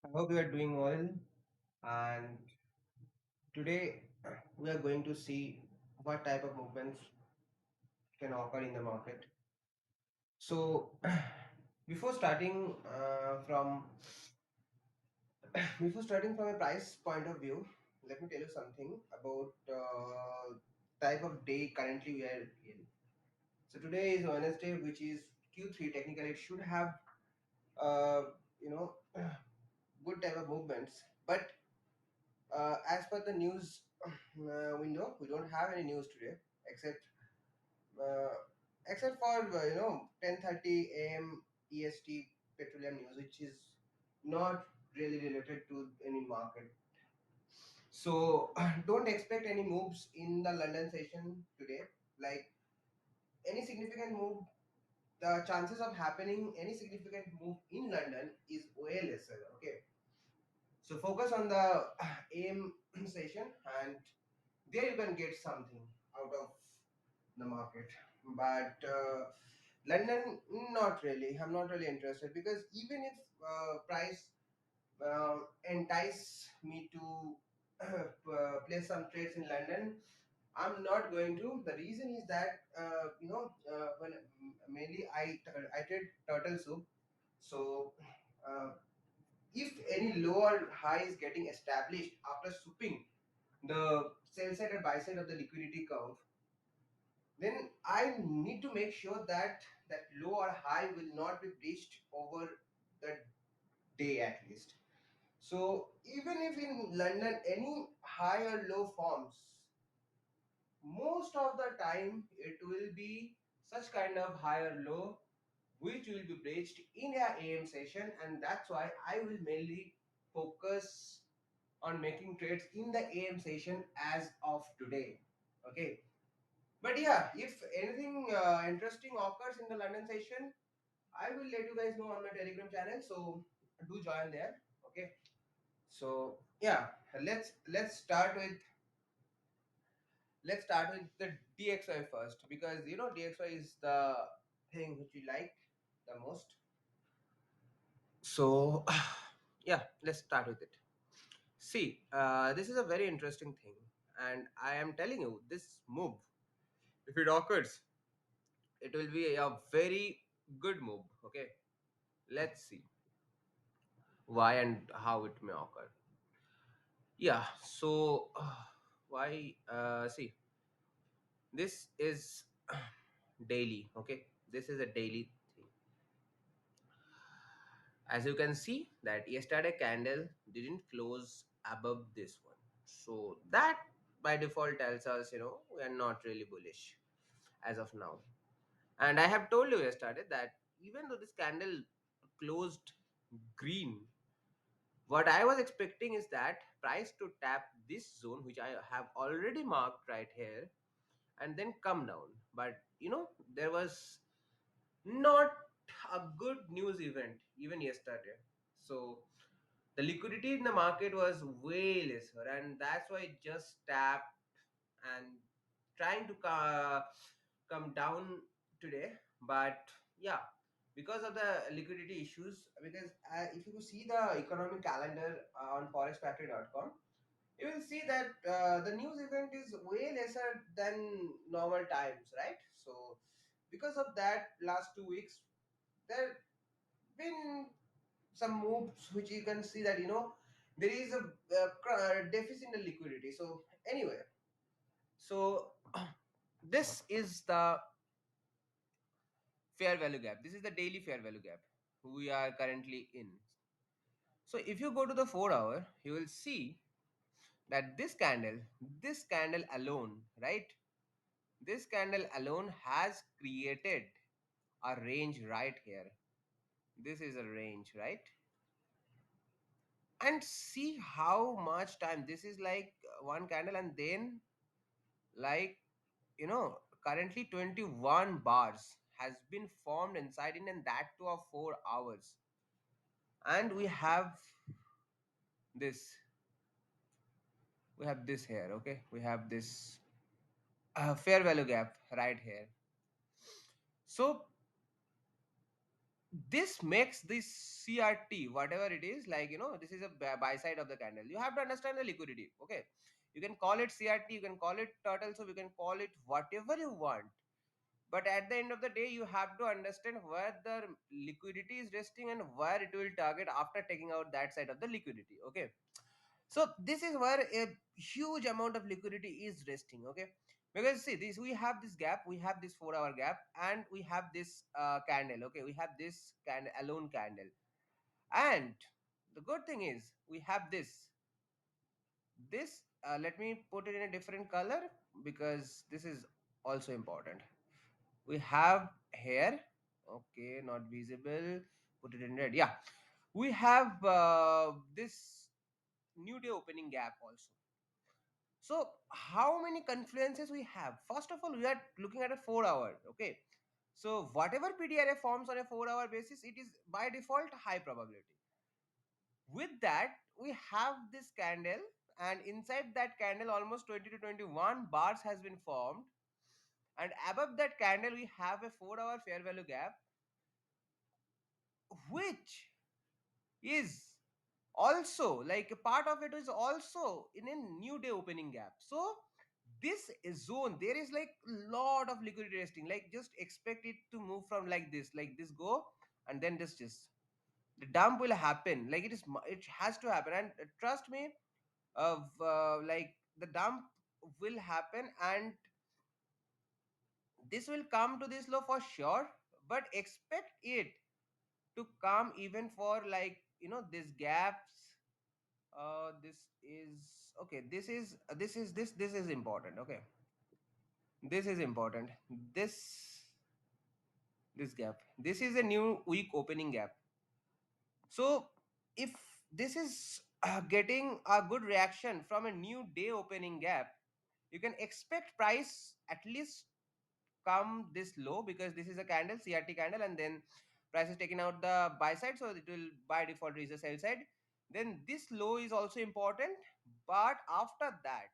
I hope you are doing well. And today we are going to see what type of movements can occur in the market. So, before starting from before starting from a price point of view, let me tell you something about type of day currently we are in. So today is Wednesday, which is Q3. Technically, it should have uh, you know good type of movements, but as per the news window, we don't have any news today except uh, except for 10:30 a.m. EST petroleum news, which is not really related to any market. So don't expect any moves in the London session today. Like any significant move, the chances of happening any significant move in London is way lesser. Okay, so focus on the AM session, and there you can get something out of the market. But London, not really. I'm not really interested because even if price entice me to place some trades in London, I'm not going to. The reason is that when mainly I trade turtle soup, so. If any lower high is getting established after sweeping the sell side and buy side of the liquidity curve, then I need to make sure that that low or high will not be breached over the day at least. So even if in London any high or low forms, most of the time it will be such kind of high or low which will be breached in a AM session, and that's why I will mainly focus on making trades in the AM session as of today. Okay, but yeah, if anything interesting occurs in the London session, I will let you guys know on my Telegram channel. So do join there. Okay. So yeah, let's start with the DXY first because DXY is the thing which we like the most. So yeah, let's start with it. See, this is a very interesting thing, and I am telling you, this move, if it occurs, it will be a very good move. Okay, let's see why and how it may occur. Yeah, so why? See, this is daily. Okay, this is a daily thing. As you can see, that yesterday candle didn't close above this one, so that by default tells us we are not really bullish as of now. And I have told you yesterday that even though this candle closed green, what I was expecting is that price to tap this zone, which I have already marked right here, and then come down. But there was not a good news event even yesterday. So the liquidity in the market was way lesser, and that's why it just tapped and trying to come down today. But yeah, because of the liquidity issues, because if you see the economic calendar on forexfactory.com, you will see that the news event is way lesser than normal times, right? So because of that, last 2 weeks there been some moves which you can see that there is a deficit in liquidity. So anyway, so this is the fair value gap. This is the daily fair value gap we are currently in. So if you go to the 4 hour, you will see that this candle alone, right? This candle alone has created a range right here. This is a range, right? And see how much time this is, like one candle, and then, like currently 21 bars has been formed inside it, and that too of 4 hours. And this we have this here. Okay, we have this fair value gap right here. So this makes this CRT, whatever it is, like, this is a buy side of the candle. You have to understand the liquidity. Okay, you can call it CRT, you can call it turtle, so you can call it whatever you want, but at the end of the day you have to understand where the liquidity is resting and where it will target after taking out that side of the liquidity. Okay, so this is where a huge amount of liquidity is resting. Okay, because see this, we have this gap, we have this 4 hour gap, and we have this candle. Okay, we have this candle, alone candle, and the good thing is we have this let me put it in a different color because this is also important. We have here, okay, not visible, put it in red. Yeah, we have this new day opening gap also. So how many confluences we have? First of all, we are looking at a 4 hour. Okay, so whatever PDRA forms on a 4 hour basis, it is by default high probability. With that, we have this candle, and inside that candle almost 20 to 21 bars has been formed, and above that candle we have a 4 hour fair value gap, which is also like a part of it is also in a new day opening gap. So this is zone, there is like lot of liquidity resting, like just expect it to move from like this go, and then this just the dump will happen, like it has to happen, and trust me, of like the dump will happen, and this will come to this low for sure, but expect it to come even for like these gaps. This is okay, this is important. Okay, this is important. This this gap, this is a new week opening gap. So if this is getting a good reaction from a new day opening gap, you can expect price at least come this low, because this is a candle, CRT candle, and then price is taking out the buy side, so it will by default reach the sell side. Then this low is also important, but after that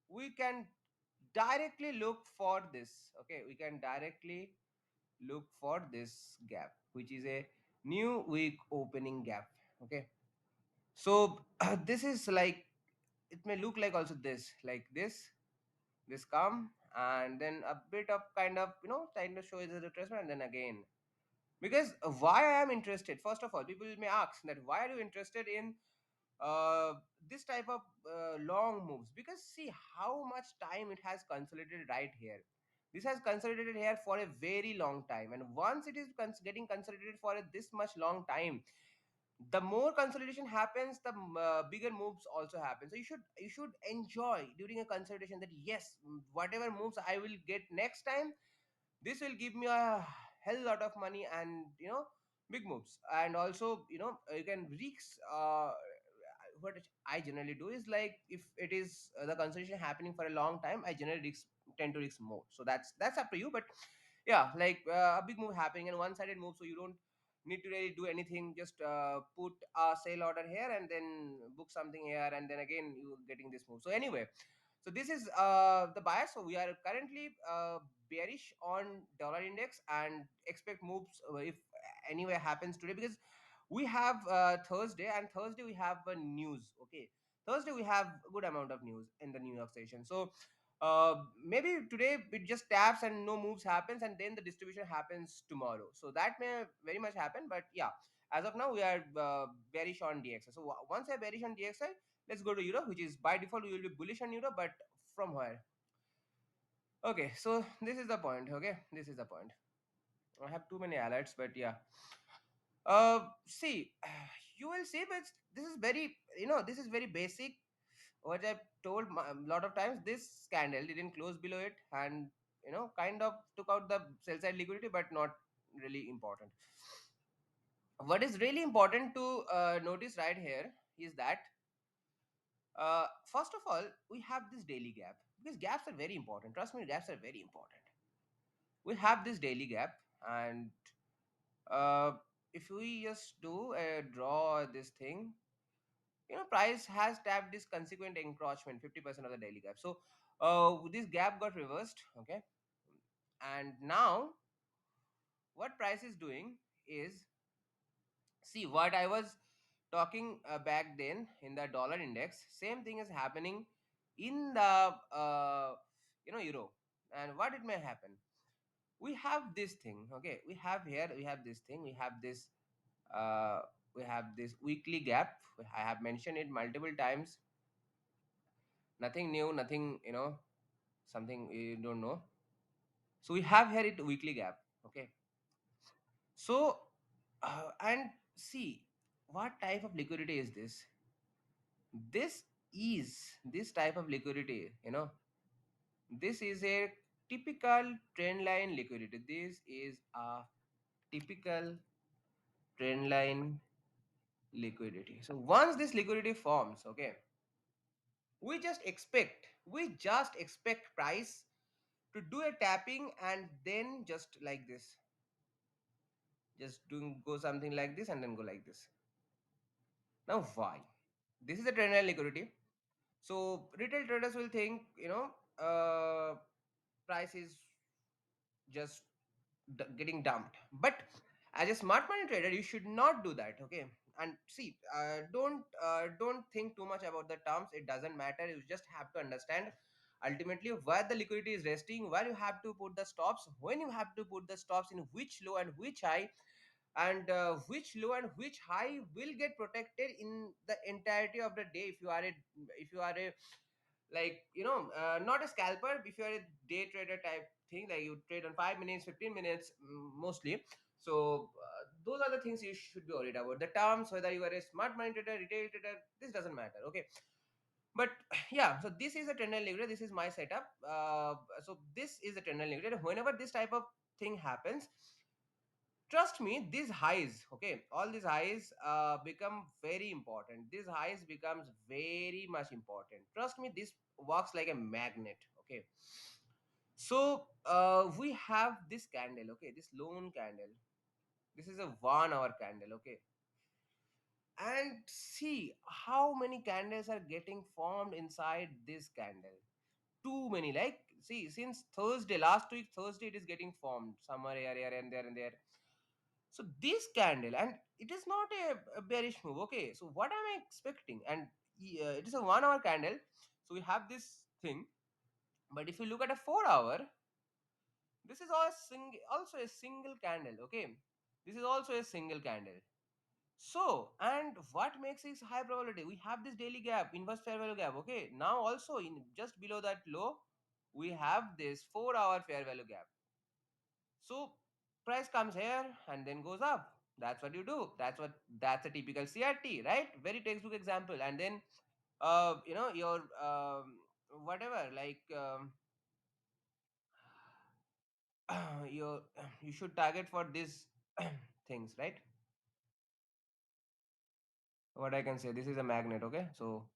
we can directly look for this. Okay, we can directly look for this gap, which is a new week opening gap. Okay, so this is like, it may look like also this, like this come, and then a bit of kind of trying to show is a retracement, and then again. Because why I am interested, first of all, people may ask that why are you interested in uh, this type of long moves? Because see how much time it has consolidated right here. This has consolidated here for a very long time, and once it is getting consolidated for this much long time, the more consolidation happens, the bigger moves also happen. So you should enjoy during a consolidation that yes, whatever moves I will get next time, this will give me a hell lot of money, and big moves. And also you can risk what I generally do is, like, if it is the consolidation happening for a long time, I generally tend to risk more. So that's up to you, but yeah, like a big move happening and one-sided move, so you don't need to really do anything, just put a sale order here and then book something here, and then again you getting this move. So anyway, so this is the bias. So we are currently bearish on dollar index and expect moves if anywhere happens today, because we have Thursday, and Thursday we have news. Okay, Thursday we have a good amount of news in the New York session. So maybe today it just taps and no moves happens, and then the distribution happens tomorrow. So that may very much happen, but yeah, as of now we are bearish on DXY. So once I bearish on DXY, let's go to euro, which is by default we will be bullish on euro, but from where? Okay, so this is the point. Okay, this is the point. I have too many alerts, but yeah. See, you will see, but this is very, this is very basic. What I've told a lot of times, this candle didn't close below it, and kind of took out the sell side liquidity, but not really important. What is really important to notice right here is that first of all, we have this daily gap, because gaps are very important. Trust me, gaps are very important. We have this daily gap, and uh, if we just do a draw this thing, price has tapped this consequent encroachment 50% of the daily gap. So this gap got reversed. Okay, and now what price is doing is See what I was talking back then in the dollar index, same thing is happening in the euro. And what it may happen, we have this thing, okay, we have here, we have this thing, uh, we have this weekly gap. I have mentioned it multiple times, nothing new, nothing, something you don't know. So we have here it weekly gap, okay. So and see what type of liquidity is this. This is this type of liquidity, this is a typical trend line liquidity. This is a typical trend line liquidity. So once this liquidity forms, okay, we just expect price to do a tapping and then just like this, just doing go something like this and then go like this. Now why? This is a trend line liquidity. So retail traders will think, price is just getting dumped. But as a smart money trader, you should not do that, okay. And see, don't think too much about the terms. It doesn't matter. You just have to understand ultimately where the liquidity is resting, where you have to put the stops, when you have to put the stops, in which low and which high, and which low and which high will get protected in the entirety of the day. If you are a like, not a scalper, if you are a day trader type thing, like you trade on 5 minutes, 15 minutes, mostly. So those are the things you should be worried about. The terms, whether you are a smart money trader, retail trader, this doesn't matter, okay. But yeah, so this is a trend line liquidity. This is my setup. So this is a trend line liquidity. Whenever this type of thing happens, trust me, these highs, okay, all these highs become very important. These highs becomes very much important. Trust me, this works like a magnet, okay. So we have this candle, okay, this lone candle. This is a 1 hour candle, okay. And see how many candles are getting formed inside this candle. Too many. Like, see, since Thursday, last week Thursday, it is getting formed somewhere here and there and there. So this candle, and it is not a bearish move, okay. So what am I expecting? And it is a 1 hour candle. So we have this thing. But if you look at a 4 hour, this is also a single candle, okay. This is also a single candle. So, and what makes it high probability? We have this daily gap, inverse fair value gap, okay. Now also in just below that low, we have this 4 hour fair value gap. So price comes here and then goes up. That's what you do. That's a typical CRT, right? Very textbook example. And then your whatever, like your you should target for these things, right? What I can say, this is a magnet, okay. So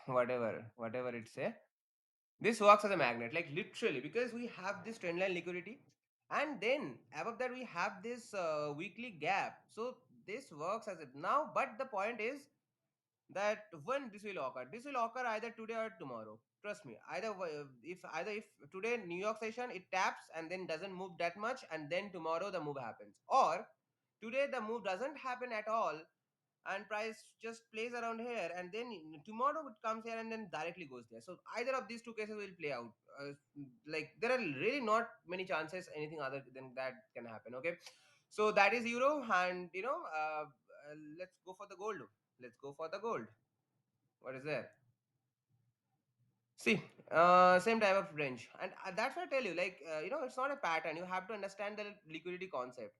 whatever it say, this works as a magnet, like literally, because we have this trend line liquidity, and then above that we have this weekly gap. So this works as it now. But the point is that when this will occur either today or tomorrow. Trust me, if today New York session it taps and then doesn't move that much, and then tomorrow the move happens, or today the move doesn't happen at all and price just plays around here, and then tomorrow it comes here and then directly goes there. So either of these two cases will play out. Like, there are really not many chances anything other than that can happen, okay. So that is euro. And let's go for the gold. Let's go for the gold. What is there? See, same type of range, and that's why I tell you, like, it's not a pattern. You have to understand the liquidity concept.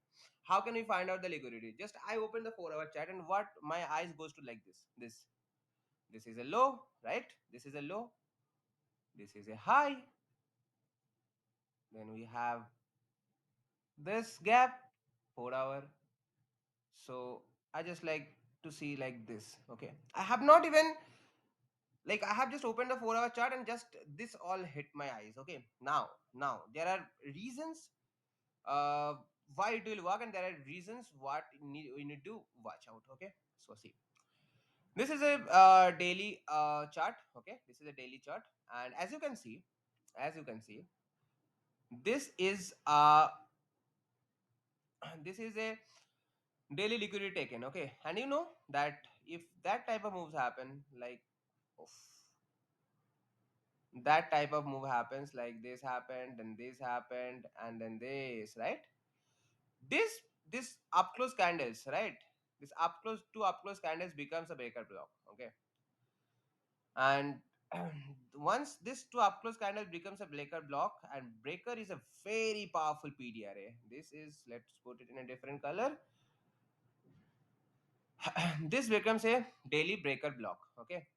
How can we find out the liquidity? Just I open the 4 hour chart, and what my eyes goes to like this. This is a low, right? This is a low. This is a high. Then we have this gap, 4 hour. So I just like to see like this. Okay, I have not even, like, I have just opened the 4 hour chart and just this all hit my eyes. Okay, now there are reasons uh why it will work, and there are reasons what we need to watch out. Okay, so see, this is a daily chart. Okay, this is a daily chart, and as you can see, this is this is a daily liquidity taken. Okay, and you know that if that type of moves happen, like oof, that type of move happens, like this happened, then this happened, and then this, right? This up close candles, right? This up close, two up close candles becomes a breaker block. Okay, and once this two up close candle becomes a breaker block, and breaker is a very powerful PDRA. This is, let's put it in a different color. This becomes a daily breaker block. Okay,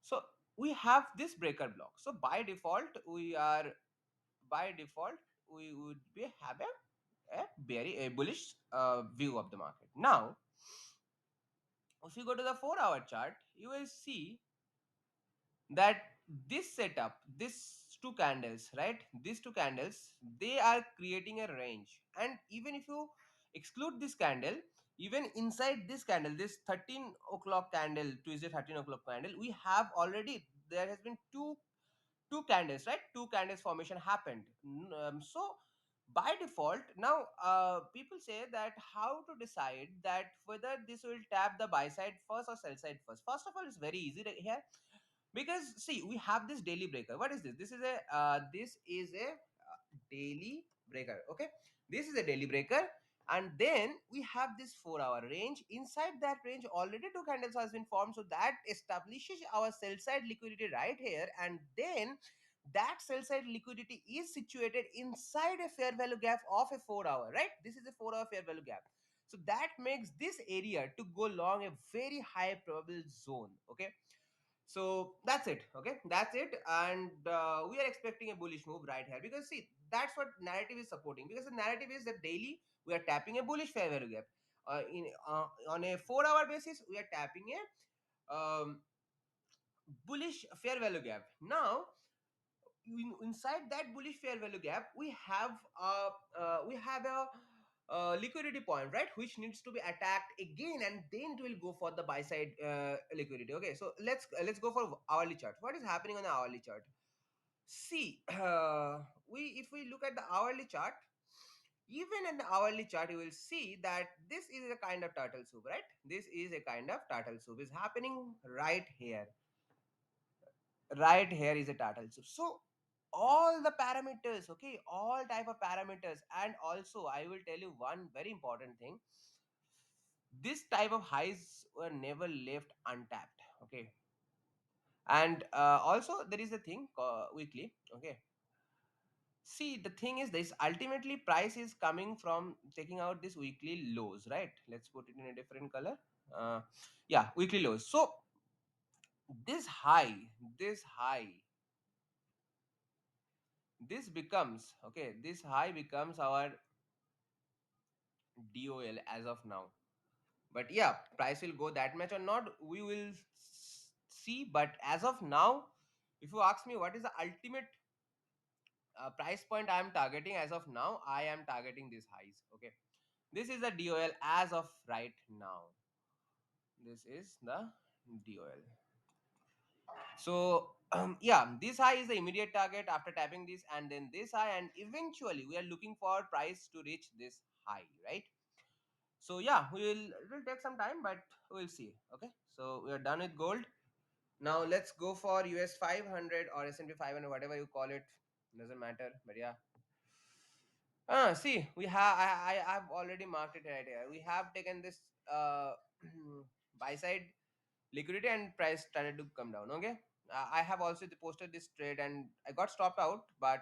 so we have this breaker block, so by default we would be have a very a bullish view of the market. Now if you go to the 4 hour chart, you will see that this setup, this two candles, right, these two candles, they are creating a range. And even if you exclude this candle, even inside this candle, this 13 o'clock candle, Tuesday 13 o'clock candle, we have already, there has been two candles, right? Two candles formation happened. So by default now, people say that how to decide that whether this will tap the buy side first or sell side first. First of all, it's very easy here, because see, we have this daily breaker. What is this? This is a daily breaker. Okay, this is a daily breaker, and then we have this 4 hour range. Inside that range already two candles has been formed, so that establishes our sell side liquidity right here. And then that sell side liquidity is situated inside a fair value gap of a 4 hour, right? This is a 4 hour fair value gap, so that makes this area to go long a very high probable zone. Okay, so that's it. Okay, that's it. And we are expecting a bullish move right here, because see, that's what narrative is supporting, because the narrative is that daily we are tapping a bullish fair value gap. On a 4 hour basis, we are tapping a bullish fair value gap. Now inside that bullish fair value gap, we have a liquidity point, right, which needs to be attacked again, and then it will go for the buy side liquidity. Okay, so let's go for hourly chart. What is happening on the hourly chart? See, we if we look at the hourly chart, even in the hourly chart, you will see that this is a kind of turtle soup, right? This is a kind of turtle soup is happening right here. Right here is a turtle soup. So all the parameters, okay, all type of parameters. And also I will tell you one very important thing: this type of highs were never left untapped. Okay, and also there is a thing weekly. Okay, see, the thing is this: ultimately price is coming from taking out this weekly lows, right? Let's put it in a different color. Yeah, weekly lows. So this high this becomes, okay, this high becomes our DOL as of now. But yeah, price will go that much or not, we will see. But as of now, if you ask me what is the ultimate price point I am targeting, as of now I am targeting these highs. Okay, this is the DOL as of right now. This is the DOL. So yeah, this high is the immediate target after tapping this, and then this high, and eventually we are looking for price to reach this high, right? So yeah, it will take some time, but we'll see. Okay, so we are done with gold. Now let's go for US 500 or S&P 500, whatever you call it, doesn't matter. But yeah, see, we have I have already marked it right here. We have taken this buy side liquidity, and price started to come down. Okay, I have also posted this trade and I got stopped out, but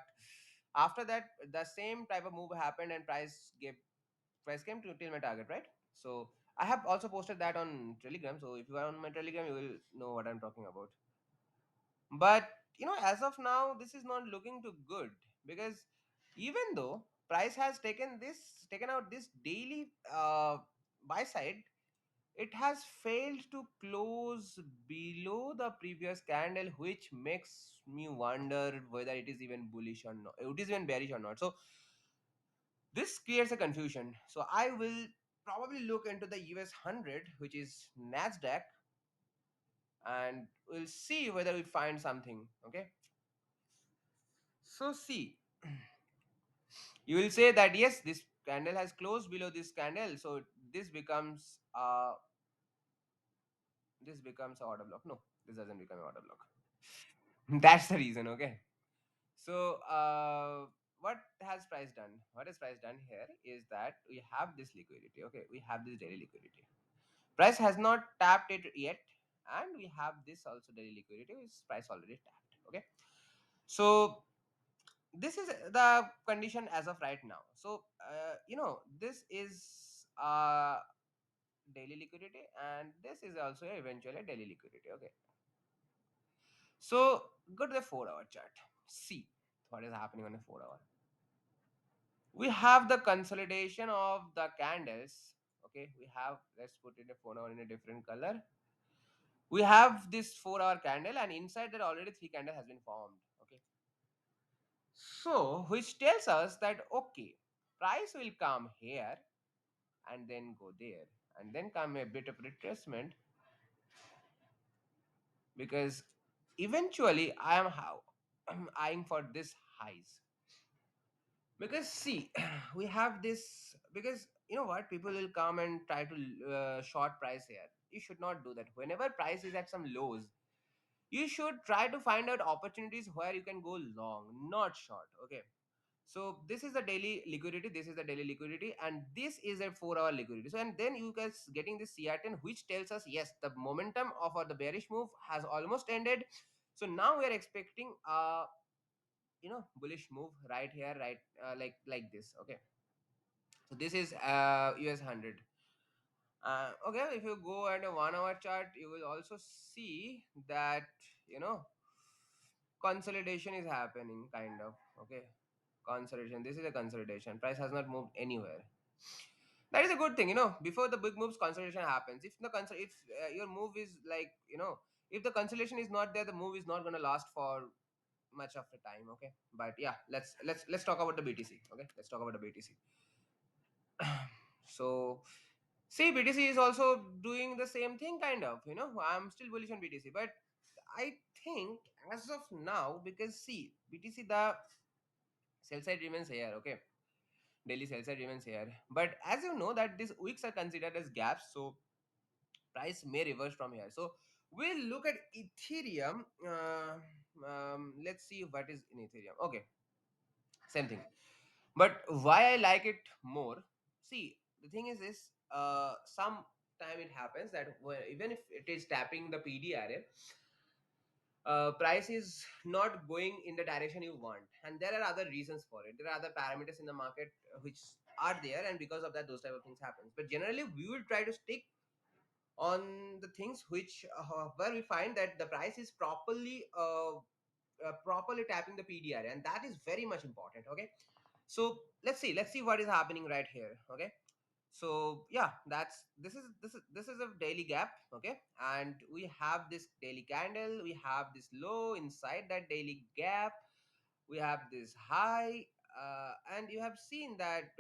after that the same type of move happened and price came to till my target, right? So I have also posted that on Telegram. So if you are on my Telegram, you will know what I'm talking about. But as of now, this is not looking too good, because even though price has taken out this daily buy side, it has failed to close below the previous candle, which makes me wonder whether it is even bullish or not, it is even bearish or not. So this creates a confusion. So I will probably look into the US 100, which is Nasdaq, and we'll see whether we find something. Okay, so see, you will say that yes, this candle has closed below this candle, so this becomes a order block. No, this doesn't become an order block. That's the reason. Okay. So what has price done? What has price done here is that we have this liquidity. Okay, we have this daily liquidity. Price has not tapped it yet, and we have this also daily liquidity, which price already tapped. Okay, so this is the condition as of right now. So this is daily liquidity, and this is also eventually daily liquidity. Okay, so go to the 4 hour chart, see what is happening on a 4 hour. We have the consolidation of the candles. Okay, we have, let's put it a 4 hour in a different color. We have this 4 hour candle, and inside that already three candle has been formed. Okay, so which tells us that okay, price will come here and then go there, and then come a bit of retracement, because eventually I am how I'm eyeing for this highs. Because see, we have this, because you know what, people will come and try to short price here. You should not do that. Whenever price is at some lows, you should try to find out opportunities where you can go long, not short. Okay, so this is the daily liquidity, this is the daily liquidity, and this is a 4 hour liquidity. So and then you guys getting this CR10, which tells us yes, the momentum of the bearish move has almost ended. So now we are expecting bullish move right here, right, like this. Okay, so this is US 100. Okay, if you go at a 1 hour chart, you will also see that you know consolidation is happening, kind of. Okay, consolidation, this is a consolidation, price has not moved anywhere. That is a good thing. Before the big moves, consolidation happens. If your move is like, if the consolidation is not there, the move is not going to last for much of the time. Okay, but yeah, let's talk about the BTC. Okay, let's talk about the BTC. So see, BTC is also doing the same thing, kind of. I'm still bullish on BTC, but I think as of now, because see, BTC, the sell side remains here. Okay, daily sell side remains here, but as you know that these wicks are considered as gaps, so price may reverse from here. So we'll look at Ethereum. Let's see what is in Ethereum. Okay, same thing. But why I like it more? See, the thing is this: some time it happens that even if it is tapping the PDRA, price is not going in the direction you want, and there are other reasons for it. There are other parameters in the market which are there, and because of that, those type of things happens. But generally, we will try to stick on the things which where we find that the price is properly tapping the PDR, and that is very much important. Okay, so let's see what is happening right here. Okay, so yeah, this is a daily gap. Okay, and we have this daily candle, we have this low inside that daily gap, we have this high, and you have seen that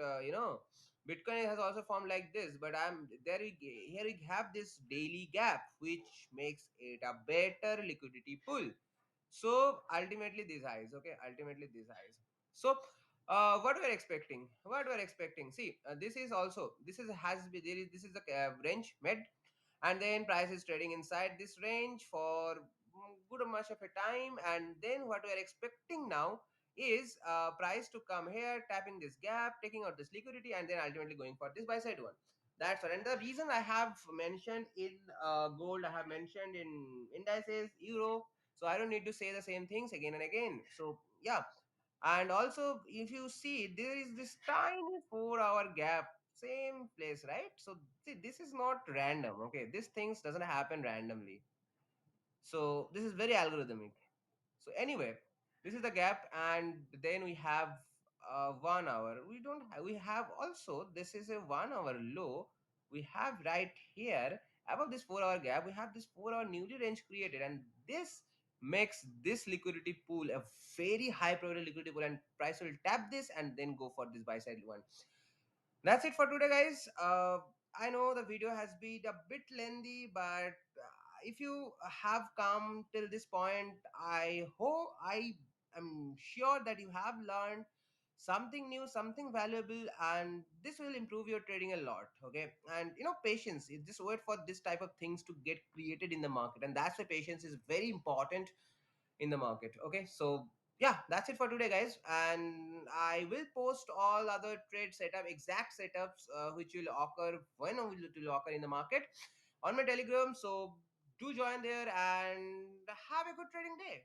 Bitcoin has also formed like this, but here we have this daily gap, which makes it a better liquidity pool. So ultimately these highs. Okay, ultimately these highs. So what we're expecting, see, this is also, this is has been there is this is the range med, and then price is trading inside this range for good much of a time, and then what we are expecting now is price to come here, tapping this gap, taking out this liquidity, and then ultimately going for this buy side one. That's what. And the reason I have mentioned in gold, I have mentioned in indices, euro, so I don't need to say the same things again and again. So yeah, and also if you see, there is this tiny 4 hour gap, same place, right? So see, this is not random. Okay, these things doesn't happen randomly, so this is very algorithmic. So anyway, this is the gap, and then we have 1 hour. We don't have, we have also, this is a 1 hour low. We have right here above this 4 hour gap. We have this 4 hour newly range created, and this makes this liquidity pool a very high probability liquidity pool, and price will tap this and then go for this buy side one. That's it for today, guys. I know the video has been a bit lengthy, but if you have come till this point, I hope, I am sure that you have learned something new, something valuable, and this will improve your trading a lot. Okay, and patience, you just wait for this type of things to get created in the market, and that's why patience is very important in the market. Okay, so yeah, that's it for today, guys, and I will post all other trade setup, exact setups, which will occur when will occur in the market on my Telegram. So do join there and have a good trading day.